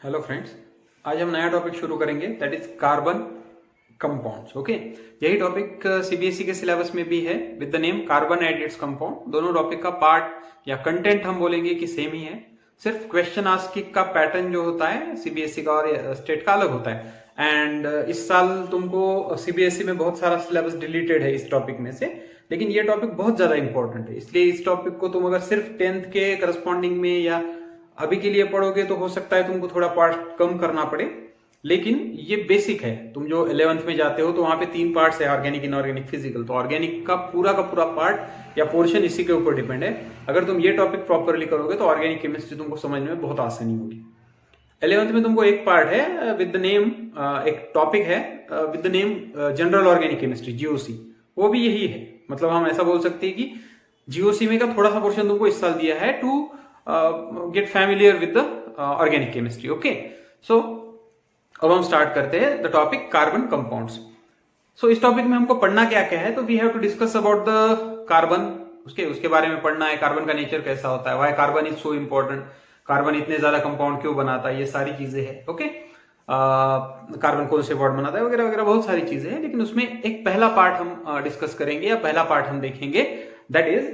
Hello friends, आज हम नया टॉपिक शुरू करेंगे that is carbon compounds. Okay, यही टॉपिक सीबीएसई के सिलेबस में भी है with the name carbon and its compound. दोनों टॉपिक का पार्ट या कंटेंट हम बोलेंगे कि सेम ही है, सिर्फ क्वेश्चन आस्किंग का पैटर्न जो होता है सीबीएसई का और स्टेट का अलग होता है। एंड इस साल तुमको सीबीएसई में बहुत सारा सिलेबस डिलीटेड है इस टॉपिक में से, लेकिन ये टॉपिक बहुत ज्यादा इंपॉर्टेंट है, इसलिए इस टॉपिक को तुम अगर सिर्फ 10th के करस्पॉन्डिंग में या अभी के लिए पढ़ोगे तो हो सकता है तुमको थोड़ा पार्ट कम करना पड़े, लेकिन ये बेसिक है। तुम जो 11th में जाते हो तो वहां पे 3 पार्ट्स है, ऑर्गेनिक, इनऑर्गेनिक, फिजिकल। तो ऑर्गेनिक का पूरा पार्ट या पोर्शन इसी के ऊपर डिपेंड है। अगर तुम ये टॉपिक प्रॉपरली करोगे तो ऑर्गेनिक केमिस्ट्री तुमको समझ में बहुत आसानी होगी। 11th में तुमको एक पार्ट है विद द नेम, एक टॉपिक है with the name general organic chemistry, GOC. वो भी यही है, मतलब हम ऐसा बोल सकते हैं कि जीओसी में का थोड़ा सा पोर्शन तुमको इस साल दिया है to get familiar with the organic chemistry. Okay, so अब हम स्टार्ट करते हैं the topic carbon compounds. So इस टॉपिक में हमको पढ़ना क्या क्या है, तो we have to discuss about the carbon. उसके बारे में पढ़ना है, कार्बन का नेचर कैसा होता है, why carbon is so important, carbon इतने ज्यादा कंपाउंड क्यों बनाता है, ये सारी चीजें हैं। ओके, कार्बन कौन से बॉन्ड बनाता है वगैरह वगैरह, बहुत सारी चीजें हैं। लेकिन उसमें एक पहला पार्ट हम डिस्कस करेंगे या पहला पार्ट हम देखेंगे, that is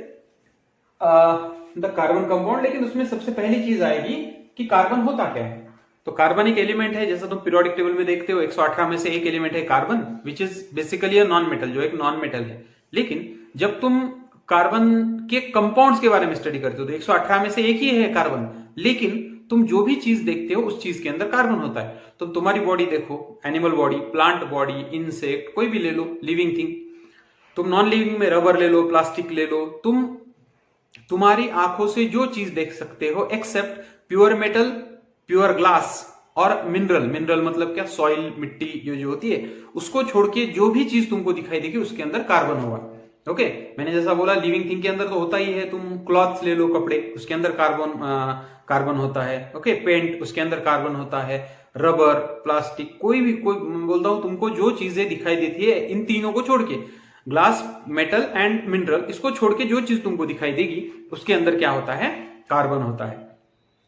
the carbon compound. लेकिन उसमें सबसे पहली चीज आएगी कि कार्बन होता क्या है। तो कार्बन एक एलिमेंट है, जैसा तुम पीरियोडिक टेबल में देखते हो 118 में से एक एलिमेंट है carbon, which is basically a non metal, जो एक नॉन मेटल है। लेकिन जब तुम कार्बन के कंपाउंड्स के बारे में स्टडी करते हो तो 118 में से एक ही है कार्बन, लेकिन तुम जो भी चीज देखते हो उस चीज के अंदर कार्बन होता है। तुम तुम्हारी बॉडी देखो, animal body, plant body, insect, कोई भी ले लो, लिविंग थिंग। तुम नॉन लिविंग में रबर ले लो, प्लास्टिक ले लो, तुम्हारी आंखों से जो चीज देख सकते हो except pure metal, pure glass और मिनरल मतलब क्या, सॉइल, मिट्टी जो होती है, उसको छोड़ के जो भी चीज तुमको दिखाई देगी उसके अंदर कार्बन होगा। ओके, मैंने जैसा बोला लिविंग थिंग के अंदर तो होता ही है। तुम क्लॉथ्स ले लो, कपड़े, उसके अंदर कार्बन होता है। ओके, पेंट, उसके अंदर कार्बन होता है। रबर, प्लास्टिक, कोई बोलता हूं तुमको जो चीजें दिखाई देती है इन तीनों को छोड़ के, ग्लास, मेटल एंड मिनरल, इसको छोड़ के जो चीज तुमको दिखाई देगी उसके अंदर क्या होता है, कार्बन होता है।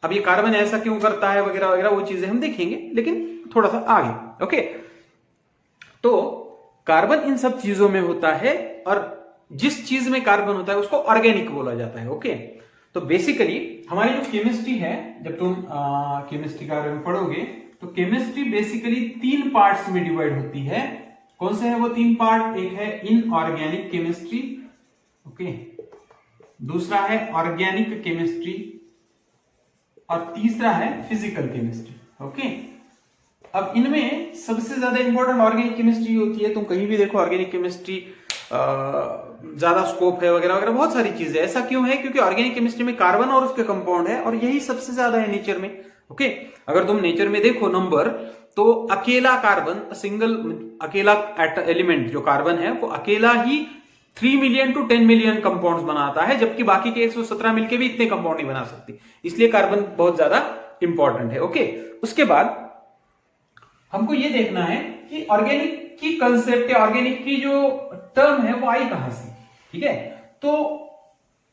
अब ये कार्बन ऐसा क्यों करता है वगैरह वगैरह वो चीजें हम देखेंगे, लेकिन थोड़ा सा आगे। ओके, तो कार्बन इन सब चीजों में होता है और जिस चीज में कार्बन होता है उसको ऑर्गेनिक बोला जाता है। ओके, तो बेसिकली हमारी जो केमिस्ट्री है, जब तुम केमिस्ट्री के बारे में पढ़ोगे तो केमिस्ट्री बेसिकली 3 पार्ट्स में डिवाइड होती है। कौन से है वो 3 पार्ट? एक है इनऑर्गेनिक केमिस्ट्री, ओके, दूसरा है ऑर्गेनिक केमिस्ट्री और तीसरा है फिजिकल केमिस्ट्री। ओके, अब इनमें सबसे ज्यादा इंपॉर्टेंट ऑर्गेनिक केमिस्ट्री होती है। तुम कहीं भी देखो ऑर्गेनिक केमिस्ट्री ज्यादा स्कोप है वगैरह वगैरह, बहुत सारी चीजें। ऐसा क्यों है? क्योंकि ऑर्गेनिक केमिस्ट्री में कार्बन और उसके कंपाउंड है और यही सबसे ज्यादा है नेचर में। ओके, अगर तुम नेचर में देखो नंबर, तो अकेला कार्बन, अकेला एलिमेंट जो कार्बन है वो अकेला ही 3 मिलियन टू 10 मिलियन कंपाउंड्स बनाता है, जबकि बाकी के 117 मिलके भी इतने कंपाउंड नहीं बना सकती। इसलिए कार्बन बहुत ज्यादा इंपॉर्टेंट है। ओके, उसके बाद हमको ये देखना है कि ऑर्गेनिक की कंसेप्ट या ऑर्गेनिक की जो टर्म है वो आई कहां से। ठीक है, तो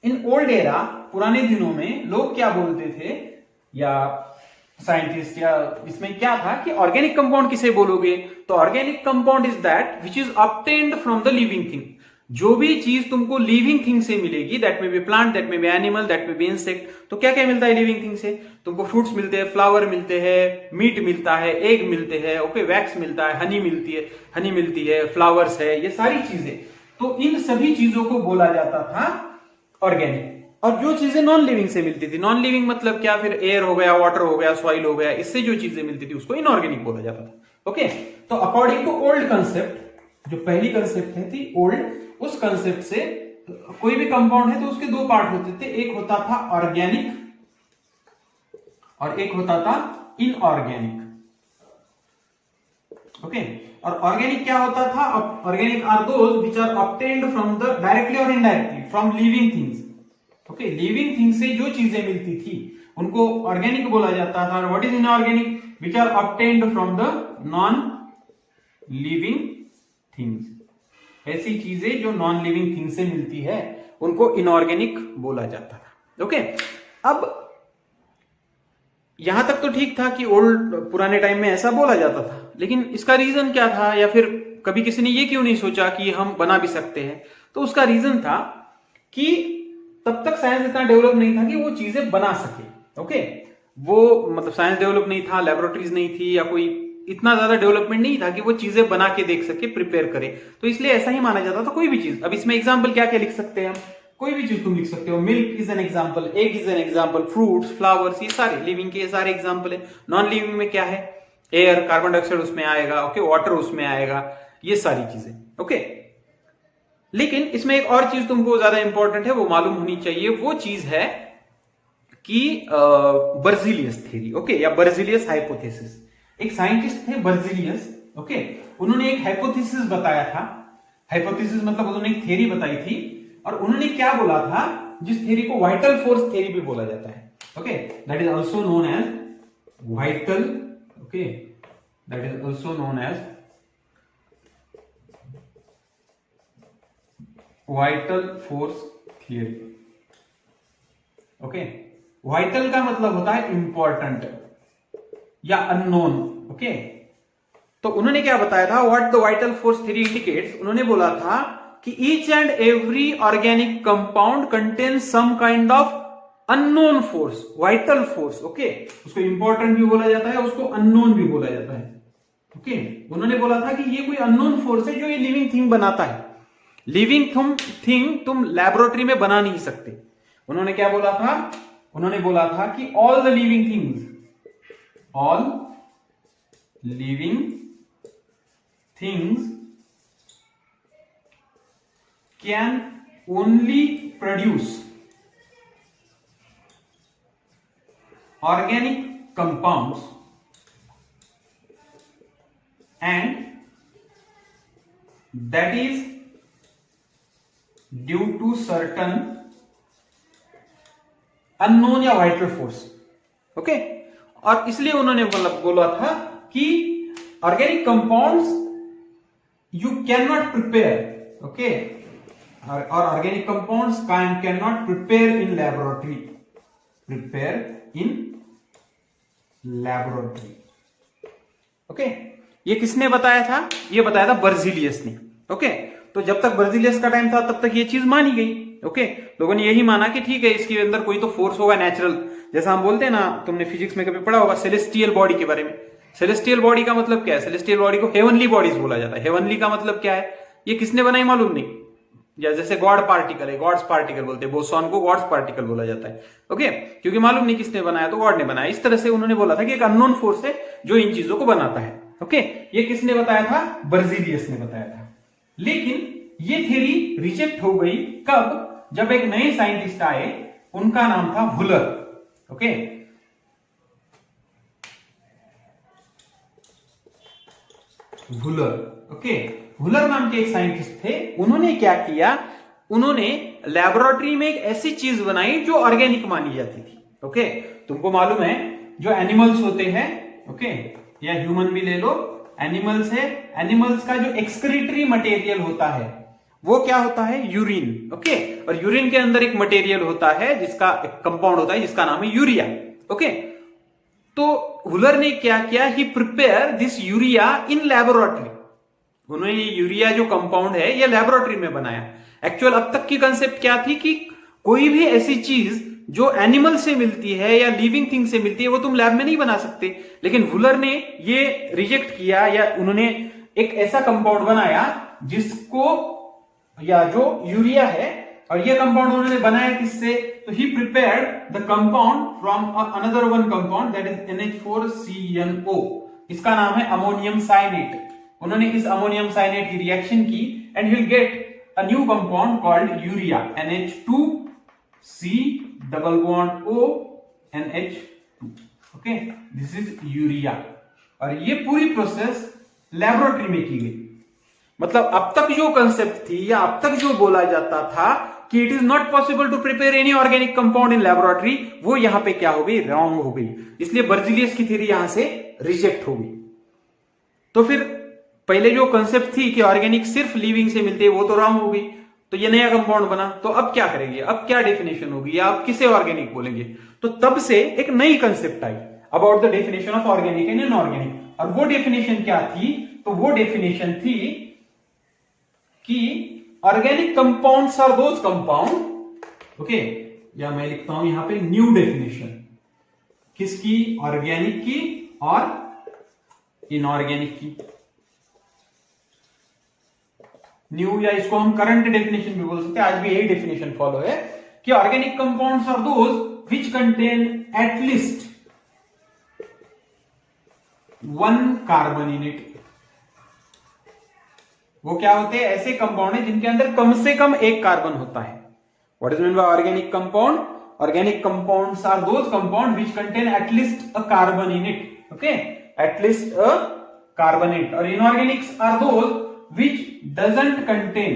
इन ओल्ड एरा, पुराने दिनों में लोग क्या बोलते थे, या साइंटिस्ट, या इसमें क्या था कि ऑर्गेनिक कंपाउंड किसे बोलोगे, तो organic compound is that which is obtained from the living thing. जो भी चीज तुमको लिविंग थिंग से मिलेगी, दैट में बी प्लांट, दैट में बी एनिमल, दैट में बी इंसेक्ट। तो क्या क्या मिलता है लिविंग थिंग से? तुमको फ्रूट्स मिलते हैं, फ्लावर मिलते हैं, मीट मिलता है, एग मिलते हैं, ओके, वैक्स मिलता है, हनी मिलती है, फ्लावर्स है, ये सारी चीजें। तो इन सभी चीजों को बोला जाता था ऑर्गेनिक। और जो चीजें नॉन लिविंग से मिलती थी, नॉन लिविंग मतलब क्या, फिर एयर हो गया, वाटर हो गया, सॉइल हो गया, इससे जो चीजें मिलती थी उसको इनऑर्गेनिक बोला जाता था। ओके, तो अकॉर्डिंग टू ओल्ड कंसेप्ट, जो पहली कंसेप्ट थी ओल्ड, उस कंसेप्ट से कोई भी कंपाउंड है तो उसके 2 पार्ट होते थे। एक होता था ऑर्गेनिक और एक होता था इनऑर्गेनिक। ओके, और ऑर्गेनिक क्या होता था? Organic are those which are obtained from the directly और indirectly from living things. Okay, living thing से जो चीजें मिलती थी उनको ऑर्गेनिक बोला जाता था। और what is inorganic? Which are obtained from the non living things. ऐसी चीजें जो नॉन लिविंग थिंग से मिलती है उनको इनऑर्गेनिक बोला जाता था। ओके, अब यहां तक तो ठीक था कि ओल्ड पुराने टाइम में ऐसा बोला जाता था, लेकिन इसका रीजन क्या था, या फिर कभी किसी ने ये क्यों नहीं सोचा कि हम बना भी सकते हैं? तो उसका रीजन था कि तब तक साइंस इतना डेवलप नहीं था कि वो चीजें बना सके। ओके, वो मतलब साइंस डेवलप नहीं था, लेबोरेटरीज नहीं थी, या कोई इतना ज्यादा डेवलपमेंट नहीं था कि वो चीजें बना के देख सके, प्रिपेयर करे। तो इसलिए ऐसा ही माना जाता था कोई भी चीज। अब इसमें एग्जाम्पल क्या क्या लिख सकते हैं हम? कोई भी चीज तुम लिख सकते हो। Milk is an example, egg is an example, fruits, flowers, ये सारे लिविंग के सारे एग्जाम्पल है। नॉन लिविंग में क्या है? एयर, कार्बन डाइऑक्साइड उसमें आएगा, ओके, वाटर उसमें आएगा, ये सारी चीजें। ओके, लेकिन इसमें एक और चीज तुमको ज्यादा इंपॉर्टेंट है, वो मालूम होनी चाहिए। वो चीज है कि बर्जीलियस थ्योरी, ओके, या बर्जीलियस हाइपोथेसिस। एक साइंटिस्ट थे बर्जीलियस, ओके, उन्होंने एक हाइपोथेसिस बताया था। हाइपोथेसिस मतलब उन्होंने एक थ्योरी बताई थी, और उन्होंने क्या बोला था, जिस थ्योरी को वाइटल फोर्स थ्योरी भी बोला जाता है। Okay, that is also known as vital, okay, that is also known as vital force theory. Okay, vital का मतलब होता है इंपॉर्टेंट या अननोन। ओके, तो उन्होंने क्या बताया था, what the vital force theory indicates, उन्होंने बोला था कि each and every organic compound contains some kind of unknown force, vital force. Okay, उसको इंपॉर्टेंट भी बोला जाता है, उसको अननोन भी बोला जाता है। ओके, उन्होंने बोला था कि ये कोई अननोन फोर्स है जो ये लिविंग थिंग बनाता है। लिविंग थिंग तुम लैबोरेटरी में बना नहीं सकते। उन्होंने क्या बोला था? उन्होंने बोला था कि all the living things, all living things can only produce organic compounds, and that is due to certain unknown या vital force। ओके, और इसलिए उन्होंने मतलब बोला था कि organic compounds you can not prepare, okay, और organic compounds can not prepare in laboratory, prepare in laboratory. Okay, ये किसने बताया था? ये बताया था बर्जीलियस ने। ओके, तो जब तक बर्जीलियस का टाइम था तब तक ये चीज मानी गई। ओके, लोगों ने यही माना कि ठीक है, इसके अंदर कोई तो फोर्स होगा नेचुरल, जैसा हम बोलते हैं ना, तुमने फिजिक्स में कभी पढ़ा होगा सेलेस्टियल बॉडी के बारे में। सेलेस्टियल बॉडी का मतलब क्या है? सेलेस्टियल बॉडी को हेवनली बॉडीज बोला जाता है। हेवनली का मतलब क्या है, ये किसने बनाई मालूम नहीं। या जैसे गॉड पार्टिकल है, गॉड्स पार्टिकल बोलते हैं, बोसॉन को गॉड्स पार्टिकल बोला जाता है। ओके, क्योंकि मालूम नहीं किसने बनाया, तो गॉड ने बनाया। इस तरह से उन्होंने बोला था कि एक अननोन फोर्स है जो इन चीजों को बनाता है। ओके, ये किसने बताया था? बर्जीलियस ने बताया था। लेकिन ये थ्योरी रिजेक्ट हो गई कब? जब एक नए साइंटिस्ट आए, उनका नाम था वुलर। ओके, वुलर। ओके, वुलर नाम के एक साइंटिस्ट थे। उन्होंने क्या किया, उन्होंने लेबोरेटरी में एक ऐसी चीज बनाई जो ऑर्गेनिक मानी जाती थी। ओके, तुमको मालूम है जो एनिमल्स होते हैं, ओके, या ह्यूमन भी ले लो, एनिमल्स है, एनिमल्स का जो एक्सक्रीटरी मटेरियल होता है वो क्या होता है? यूरिन। ओके, और यूरिन के अंदर एक मटेरियल होता है जिसका एक कंपाउंड होता है जिसका नाम है यूरिया। ओके, तो वुलर ने क्या किया, he prepare this urea in laboratory. उन्होंने ये यूरिया जो कंपाउंड है ये लैबोरेटरी में बनाया। एक्चुअल अब तक की कंसेप्ट क्या थी कि कोई भी ऐसी चीज जो एनिमल से मिलती है या लिविंग थिंग से मिलती है वो तुम लैब में नहीं बना सकते। लेकिन वुलर ने ये रिजेक्ट किया, या उन्होंने एक ऐसा कंपाउंड बनाया जिसको, या जो यूरिया है, और ये कंपाउंड उन्होंने बनाया किससे? तो he prepared the compound from another one compound that is NH4CnO। इसका नाम है अमोनियम साइनेट। उन्होंने इस अमोनियम साइनेट की रिएक्शन की and you will get a new compound called urea, NH2C double bond O NH2। Okay, this is urea. और ये पूरी प्रोसेस लैबोरेटरी में की गई। मतलब अब तक जो कंसेप्ट थी या अब तक जो बोला जाता था कि it is not possible to prepare any organic compound in laboratory, वो यहां पे क्या हो गई? रॉन्ग हो गई। इसलिए बर्जीलियस की थ्योरी यहां से रिजेक्ट हो गई। तो फिर पहले जो कंसेप्ट थी कि ऑर्गेनिक सिर्फ लिविंग से मिलते हैं, वो तो रॉन्ग हो गई। तो ये नया कंपाउंड बना, तो अब क्या करेंगे? अब क्या डेफिनेशन होगी, या अब किसे ऑर्गेनिक बोलेंगे? तो तब से एक नई concept I. About the definition of organic and inorganic. और वो डेफिनेशन क्या थी? तो वो डेफिनेशन थी कि organic compounds are those compound, okay, या मैं लिखता हूं यहां पे न्यू डेफिनेशन, किसकी? ऑर्गेनिक की और इनऑर्गेनिक की। न्यू या इसको हम करंट डेफिनेशन भी बोल सकते हैं, आज भी यही डेफिनेशन फॉलो है कि organic compounds are those which contain at least 1 carbon in it. वो क्या होते हैं? ऐसे कंपाउंड है जिनके अंदर कम से कम एक कार्बन होता है। What is mean by organic compound? Organic compounds are those compound which contain at least a carbon in it, okay, at least a carbon in it. और inorganics are those which doesn't contain,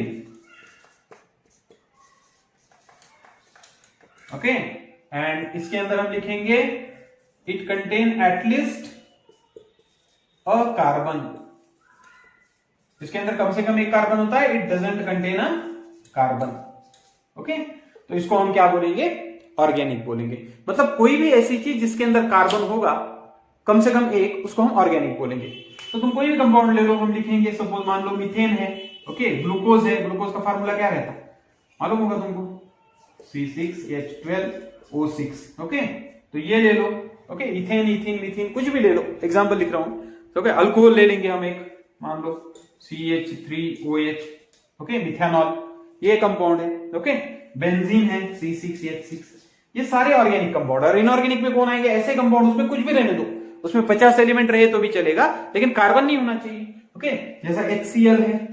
okay, and इसके अंदर हम लिखेंगे it contain at least a carbon। इसके अंदर कम से कम एक carbon होता है, it doesn't contain a carbon, okay। तो इसको हम क्या बोलेंगे? ऑर्गेनिक बोलेंगे। मतलब कोई भी ऐसी चीज जिसके अंदर कार्बन होगा कम से कम एक, उसको हम ऑर्गेनिक बोलेंगे। तो तुम कोई भी कंपाउंड ले लो, हम लिखेंगे सपोज मान लो मीथेन है, ओके, ग्लूकोज है, ग्लूकोज का फार्मूला क्या रहता है मालूम होगा तुमको? C6H12O6, okay. तो ये ले लो, ओके, इथेन, इथीन, मीथेन, कुछ भी ले लो, एग्जांपल लिख रहा हूं, ओके। अल्कोहल ले लेंगे हम एक, मान लो CH3OH, ओके, मिथेनॉल, ये कंपाउंड है, ओके। बेंजीन है C6H6, ये सारे ऑर्गेनिक कंपाउंड। और इनऑर्गेनिक में कौन आएंगे? ऐसे कंपाउंड, उसमें कुछ भी रहने दो, उसमें 50 एलिमेंट रहे तो भी चलेगा, लेकिन कार्बन नहीं होना चाहिए, ओके। जैसा HCl है,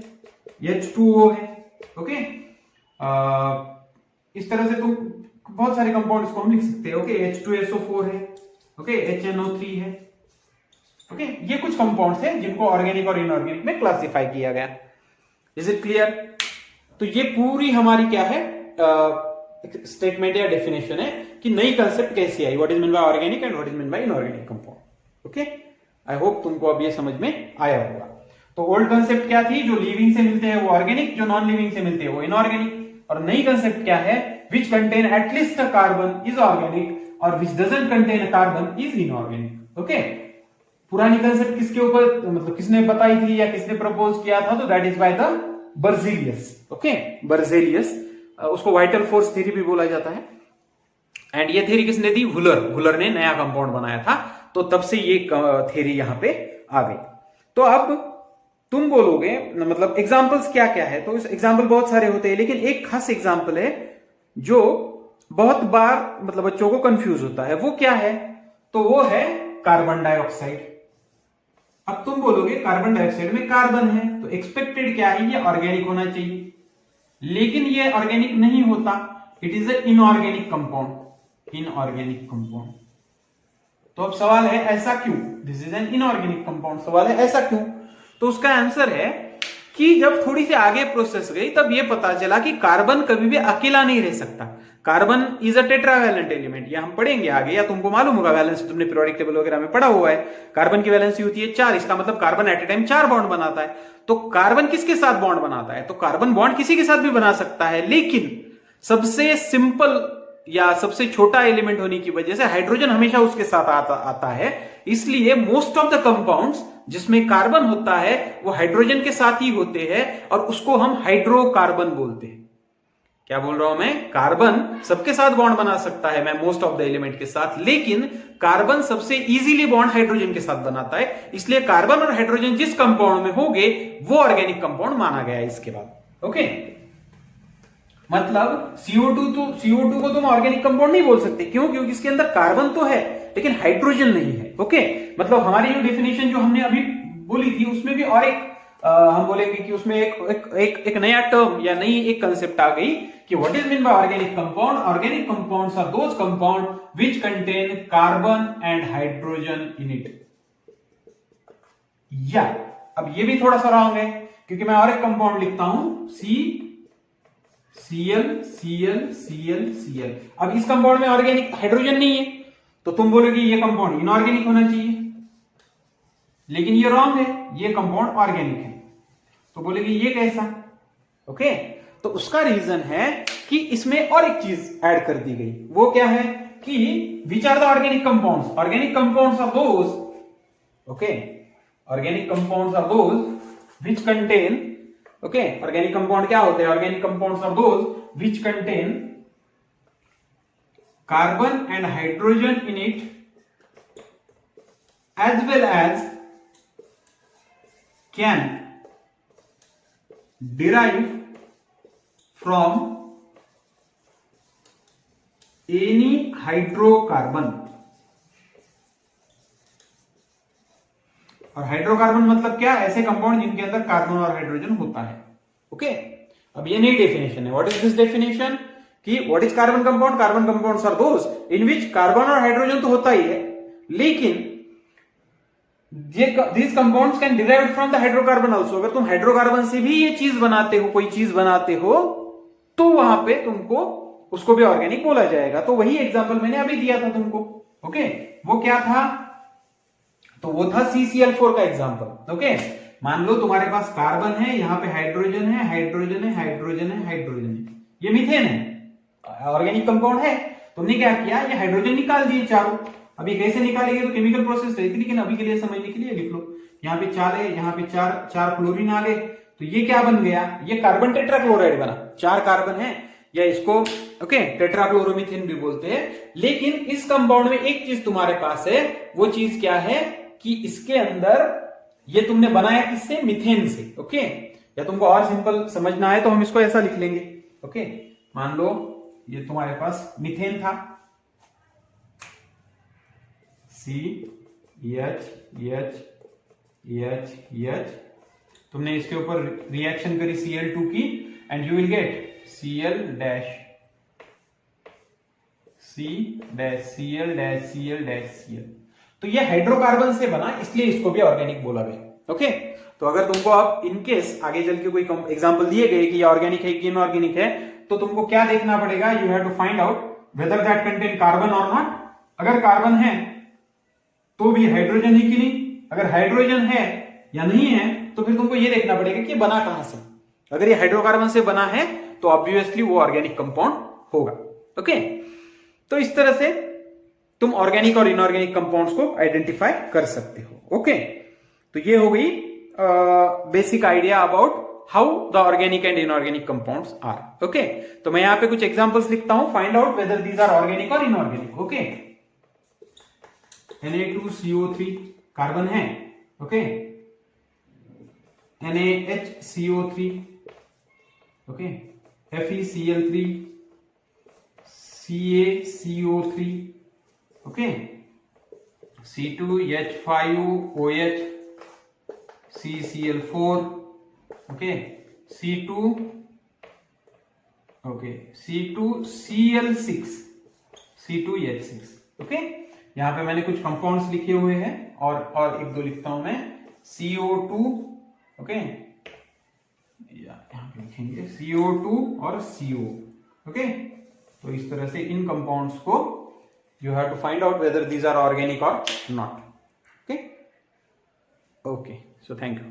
H2O है, ओके। इस तरह से तुम बहुत सारे कंपाउंड इसको हम लिख सकते हैं, ओके। H2SO4 है, ओके, HNO3 है, ओके। ये कुछ कंपाउंड्स हैं जिनको ऑर्गेनिक और इनऑर्गेनिक में क्लासिफाई किया गया। Is it clear? तो ये पूरी हमारी क्या है? स्टेटमेंट या डेफिनेशन है कि नई कंसेप्ट कैसी आई, what is mean by organic and what is mean by inorganic compound, okay. I hope तुमको अब ये समझ में आया होगा। तो ओल्ड कंसेप्ट क्या थी? जो लिविंग से मिलते हैं वो ऑर्गेनिक, जो नॉन लिविंग से मिलते हैं वो इनऑर्गेनिक। और नई कंसेप्ट क्या है? Which contain at least a carbon is organic और which doesn't contain a carbon is inorganic, okay. पुरानी कंसेप्ट किसके ऊपर, मतलब किसने बताई थी या किसने प्रपोज किया था? तो that is by the Berzelius, okay, Berzelius. उसको वाइटल फोर्स थ्योरी भी बोला जाता है। एंड ये थ्योरी किसने दी? वुलर ने नया कंपाउंड बनाया था, तो तब से ये थ्योरी यहां पे आ गई। तो अब तुम बोलोगे, मतलब एग्जांपल्स क्या क्या है? तो इस एग्जांपल बहुत सारे होते हैं, लेकिन एक खास एग्जांपल है जो बहुत बार मतलब बच्चों को कंफ्यूज होता है। वो क्या है? तो वो है कार्बन डाइऑक्साइड। अब तुम बोलोगे कार्बन डाइऑक्साइड में कार्बन है, तो एक्सपेक्टेड क्या है? ये ऑर्गेनिक होना चाहिए, लेकिन ये ऑर्गेनिक नहीं होता, it is a inorganic compound, inorganic compound. तो अब सवाल है ऐसा क्यों? This is an inorganic compound. सवाल है ऐसा क्यों? तो उसका आंसर है कि जब थोड़ी सी आगे प्रोसेस गई तब ये पता चला कि कार्बन कभी भी अकेला नहीं रह सकता। Carbon is a tetravalent element, ये हम पढ़ेंगे आगे, या तुमको मालूम होगा, वैलेंसी तुमने पीरियोडिक टेबल वगैरह में पढ़ा हुआ है। कार्बन की वैलेंसी होती है 4, इसका मतलब carbon at a time 4 bond बनाता है। तो कार्बन किसके साथ बॉन्ड बनाता है? तो कार्बन बॉन्ड किसी के साथ भी बना सकता है, लेकिन सबसे सिंपल या सबसे छोटा एलिमेंट होने की वजह से हाइड्रोजन हमेशा उसके साथ आता है। इसलिए मोस्ट ऑफ द कंपाउंड्स जिसमें कार्बन होता है वो हाइड्रोजन के साथ ही होते हैं, और उसको हम हाइड्रोकार्बन बोलते हैं। क्या बोल रहा हूं मैं? कार्बन सबके साथ बॉन्ड बना सकता है, मैं मोस्ट ऑफ द एलिमेंट के साथ, लेकिन कार्बन सबसे इजीली बॉन्ड हाइड्रोजन के साथ बनाता है। इसलिए कार्बन और हाइड्रोजन जिस कंपाउंड में होंगे वो ऑर्गेनिक कंपाउंड माना गया है इसके बाद, ओके। मतलब CO2 को तुम ऑर्गेनिक कंपाउंड नहीं बोल सकते, क्यों? क्योंकि इसके अंदर कार्बन तो है लेकिन हाइड्रोजन नहीं है, ओके। मतलब हमारी जो डेफिनेशन जो हमने अभी बोली थी उसमें भी और एक हम बोलेंगे कि उसमें एक नया टर्म या नई एक कंसेप्ट आ गई कि what is mean by organic compound. Organic compounds are those compound which contain carbon and hydrogen in it. या अब ये भी थोड़ा सा रॉन्ग है, क्योंकि मैं और एक कंपाउंड लिखता हूं Cl। अब इस कंपाउंड में ऑर्गेनिक हाइड्रोजन नहीं है, तो तुम बोलोगे ये कंपाउंड इनऑर्गेनिक होना चाहिए, लेकिन ये रॉन्ग है, ये कंपाउंड ऑर्गेनिक है। तो बोलेगी ये कैसा? ओके। तो उसका रीजन है कि इसमें और एक चीज ऐड कर दी गई। वो क्या है? कि which are the organic compounds? Organic compounds are those, okay, organic compounds are those which contain, okay, organic compound क्या होते हैं? Organic compounds are those which contain carbon and hydrogen in it, as well as can derive from any hydrocarbon. और hydrocarbon मतलब क्या? ऐसे compound जिनके अंदर carbon और हाइड्रोजन होता है. ओके, अब ये नई डेफिनेशन है. What is this definition? कि what is carbon compound? Carbon compounds are those in which carbon और हाइड्रोजन तो होता ही है, लेकिन these compounds can derived from the hydrocarbon also. अगर तुम हाइड्रोकार्बन से भी ये चीज बनाते हो, कोई चीज बनाते हो, तो वहां पे तुमको उसको भी ऑर्गेनिक बोला जाएगा. तो वही एग्जांपल मैंने अभी दिया था तुमको. ओके, वो क्या था? तो वो था CCl4 का एग्जांपल. ओके, मान लो तुम्हारे पास कार्बन है, यहाँ पे हाइड्रोजन है, हाइड्रोजन है, हाइड्रोजन है, हाइड्रोजन है, ये मीथेन है, ऑर्गेनिक कंपाउंड है. तुमने क्या किया? ये हाइड्रोजन निकाल दिए चारों. अभी कैसे निकालेंगे? तो केमिकल प्रोसेस है, लेकिन अभी के लिए समझने के लिए लिख लो. यहाँ पे 4 है, यहाँ पे चार क्लोरीन आ गए, तो ये क्या बन गया? ये कार्बन टेट्राक्लोराइड बना. 4 कार्बन है, या इसको ओके टेट्राक्लोरोमीथेन भी बोलते हैं. लेकिन इस कंपाउंड में एक चीज तुम्हारे पास है, वो चीज क्या है? कि इसके अंदर ये तुमने बनाया किससे? मीथेन से. ओके, या तुमको और सिंपल समझना है तो हम इसको ऐसा लिख लेंगे. ओके, मान लो ये तुम्हारे पास मीथेन था, CH, तुमने इसके ऊपर रिएक्शन करी Cl2 की, and you will get Cl dash Cl. तो ये हाइड्रोकार्बन से बना, इसलिए इसको भी ऑर्गेनिक बोला गया. ओके, तो अगर तुमको अब इनकेस आगे चल के कोई एग्जांपल दिए गए कि ये ऑर्गेनिक है कि इनऑर्गेनिक है, तो तुमको क्या देखना पड़ेगा? You have to find out whether that contain carbon और नॉट. अगर कार्बन है तो भी हाइड्रोजन है कि नहीं, अगर हाइड्रोजन है या नहीं है, तो फिर तुमको ये देखना पड़ेगा कि बना कहां से. अगर ये हाइड्रोकार्बन से बना है तो ऑब्वियसली वो ऑर्गेनिक कंपाउंड होगा. ओके, तो इस तरह से तुम ऑर्गेनिक और इनऑर्गेनिक कंपाउंड्स को आइडेंटिफाई कर सकते हो. ओके, तो ये हो गई basic idea about how the organic and inorganic compounds are. Okay, तो मैं यहां पे कुछ एग्जांपल्स लिखता हूं. Find out whether these are organic और इनऑर्गेनिक. ओके, Na2CO3 कार्बन है. Okay, NaHCO3, okay, FeCl3, CaCO3, okay, C2H5OH, CCl4, okay, C2Cl6, C2H6. Okay, यहां पे मैंने कुछ कंपाउंड्स लिखे हुए हैं, और एक दो लिखता हूं मैं. CO2, ओके, यहां पे लिखेंगे CO2 और CO. ओके, तो इस तरह से इन कंपाउंड्स को you have to find out whether these are organic और not. Okay, so thank you.